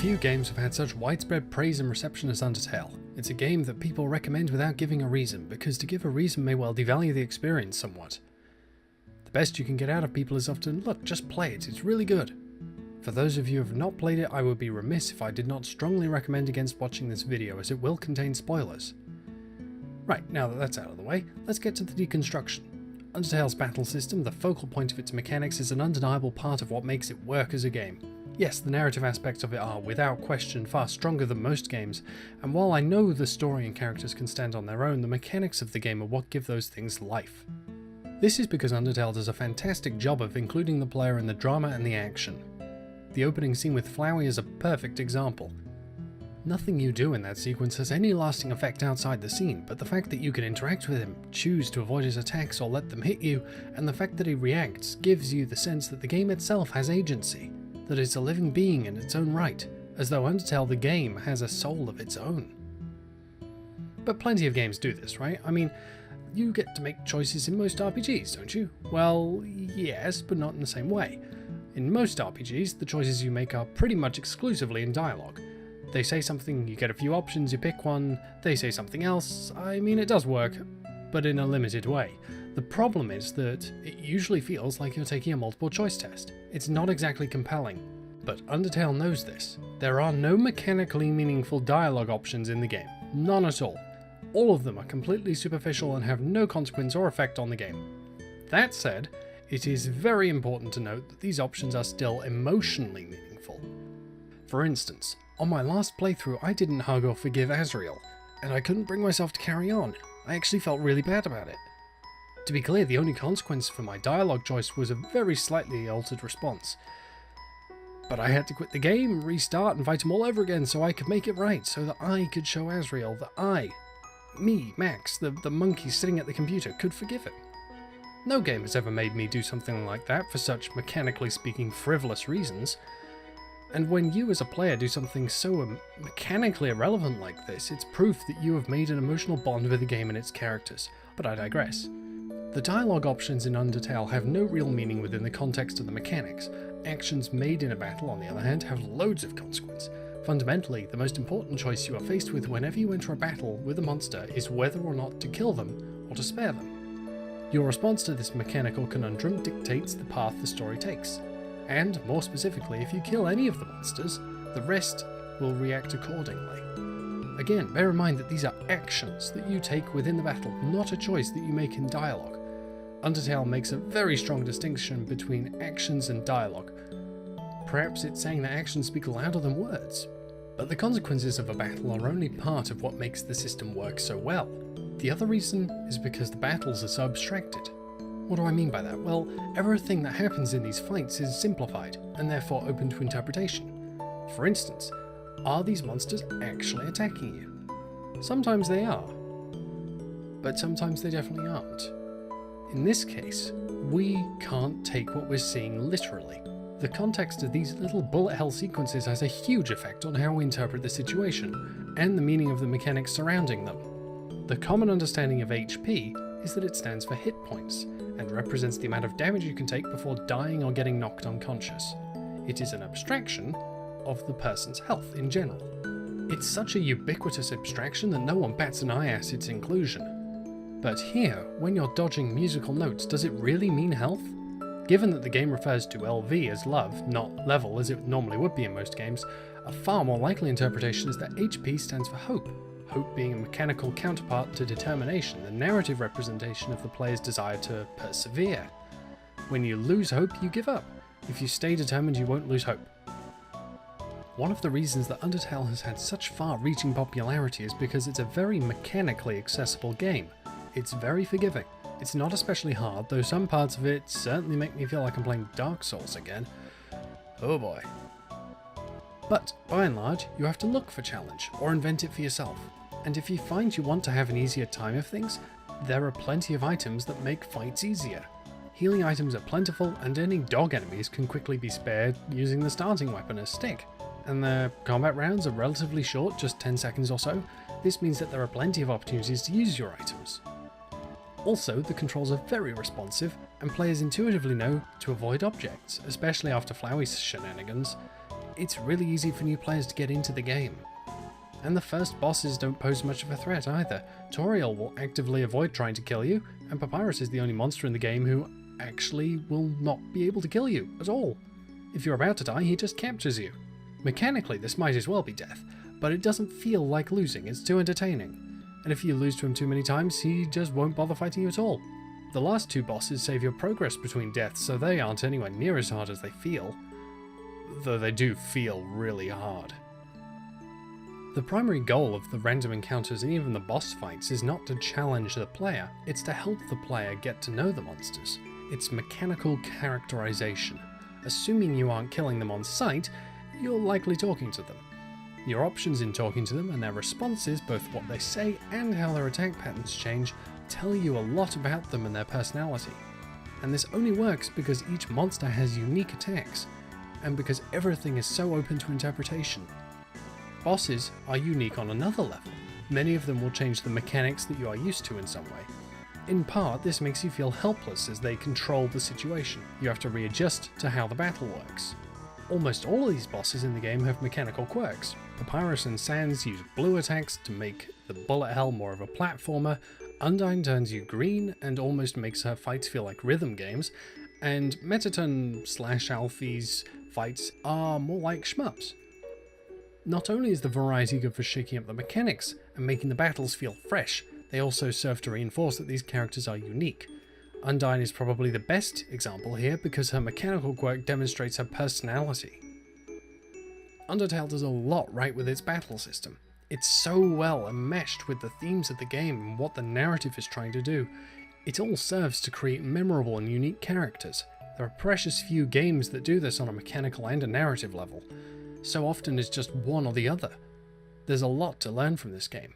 few games have had such widespread praise and reception as Undertale. It's a game that people recommend without giving a reason, because to give a reason may well devalue the experience somewhat. The best you can get out of people is often, look, just play it, it's really good. For those of you who have not played it, I would be remiss if I did not strongly recommend against watching this video, as it will contain spoilers. Right, now that that's out of the way, let's get to the deconstruction. Undertale's battle system, the focal point of its mechanics, is an undeniable part of what makes it work as a game. Yes, the narrative aspects of it are, without question, far stronger than most games, and while I know the story and characters can stand on their own, the mechanics of the game are what give those things life. This is because Undertale does a fantastic job of including the player in the drama and the action. The opening scene with Flowey is a perfect example. Nothing you do in that sequence has any lasting effect outside the scene, but the fact that you can interact with him, choose to avoid his attacks or let them hit you, and the fact that he reacts gives you the sense that the game itself has agency, that it's a living being in its own right, as though Undertale the game has a soul of its own. But plenty of games do this, right? I mean, you get to make choices in most RPGs, don't you? Well, yes, but not in the same way. In most RPGs, the choices you make are pretty much exclusively in dialogue. They say something, you get a few options, you pick one, they say something else. I mean, it does work, but in a limited way. The problem is that it usually feels like you're taking a multiple choice test. It's not exactly compelling. But Undertale knows this. There are no mechanically meaningful dialogue options in the game. None at all. All of them are completely superficial and have no consequence or effect on the game. That said, it is very important to note that these options are still emotionally meaningful. For instance, on my last playthrough I didn't hug or forgive Asriel, and I couldn't bring myself to carry on. I actually felt really bad about it. To be clear, the only consequence for my dialogue choice was a very slightly altered response. But I had to quit the game, restart and fight him all over again so I could make it right, so that I could show Asriel that me, Max, the monkey sitting at the computer, could forgive him. No game has ever made me do something like that for such, mechanically speaking, frivolous reasons. And when you as a player do something so mechanically irrelevant like this, it's proof that you have made an emotional bond with the game and its characters. But I digress. The dialogue options in Undertale have no real meaning within the context of the mechanics. Actions made in a battle, on the other hand, have loads of consequence. Fundamentally, the most important choice you are faced with whenever you enter a battle with a monster is whether or not to kill them or to spare them. Your response to this mechanical conundrum dictates the path the story takes. And, more specifically, if you kill any of the monsters, the rest will react accordingly. Again, bear in mind that these are actions that you take within the battle, not a choice that you make in dialogue. Undertale makes a very strong distinction between actions and dialogue. Perhaps it's saying that actions speak louder than words. But the consequences of a battle are only part of what makes the system work so well. The other reason is because the battles are so abstracted. What do I mean by that? Well, everything that happens in these fights is simplified, and therefore open to interpretation. For instance, are these monsters actually attacking you? Sometimes they are, but sometimes they definitely aren't. In this case, we can't take what we're seeing literally. The context of these little bullet hell sequences has a huge effect on how we interpret the situation, and the meaning of the mechanics surrounding them. The common understanding of HP is that it stands for hit points, and represents the amount of damage you can take before dying or getting knocked unconscious. It is an abstraction of the person's health in general. It's such a ubiquitous abstraction that no one bats an eye at its inclusion. But here, when you're dodging musical notes, does it really mean health? Given that the game refers to LV as love, not level as it normally would be in most games, a far more likely interpretation is that HP stands for hope. Hope being a mechanical counterpart to determination, the narrative representation of the player's desire to persevere. When you lose hope, you give up. If you stay determined, you won't lose hope. One of the reasons that Undertale has had such far-reaching popularity is because it's a very mechanically accessible game. It's very forgiving. It's not especially hard, though some parts of it certainly make me feel like I'm playing Dark Souls again. Oh boy. But, by and large, you have to look for challenge, or invent it for yourself. And if you find you want to have an easier time of things, there are plenty of items that make fights easier. Healing items are plentiful, and any dog enemies can quickly be spared using the starting weapon as stick. And the combat rounds are relatively short, just 10 seconds or so. This means that there are plenty of opportunities to use your items. Also, the controls are very responsive, and players intuitively know to avoid objects, especially after Flowey's shenanigans. it's really easy for new players to get into the game. And the first bosses don't pose much of a threat either. Toriel will actively avoid trying to kill you, and Papyrus is the only monster in the game who actually will not be able to kill you at all. If you're about to die, he just captures you. Mechanically, this might as well be death, but it doesn't feel like losing, it's too entertaining. And if you lose to him too many times, he just won't bother fighting you at all. The last two bosses save your progress between deaths, so they aren't anywhere near as hard as they feel. Though they do feel really hard. The primary goal of the random encounters and even the boss fights is not to challenge the player, it's to help the player get to know the monsters. It's mechanical characterization. Assuming you aren't killing them on sight, you're likely talking to them. Your options in talking to them and their responses, both what they say and how their attack patterns change, tell you a lot about them and their personality. And this only works because each monster has unique attacks, and because everything is so open to interpretation. Bosses are unique on another level. Many of them will change the mechanics that you are used to in some way. In part, this makes you feel helpless as they control the situation. You have to readjust to how the battle works. Almost all of these bosses in the game have mechanical quirks. Papyrus and Sans use blue attacks to make the bullet hell more of a platformer, Undyne turns you green and almost makes her fights feel like rhythm games, and Metaton/Alfie's fights are more like shmups. Not only is the variety good for shaking up the mechanics and making the battles feel fresh, they also serve to reinforce that these characters are unique. Undyne is probably the best example here because her mechanical quirk demonstrates her personality. Undertale does a lot right with its battle system. It's so well enmeshed with the themes of the game and what the narrative is trying to do. It all serves to create memorable and unique characters. There are precious few games that do this on a mechanical and a narrative level. So often it's just one or the other. There's a lot to learn from this game.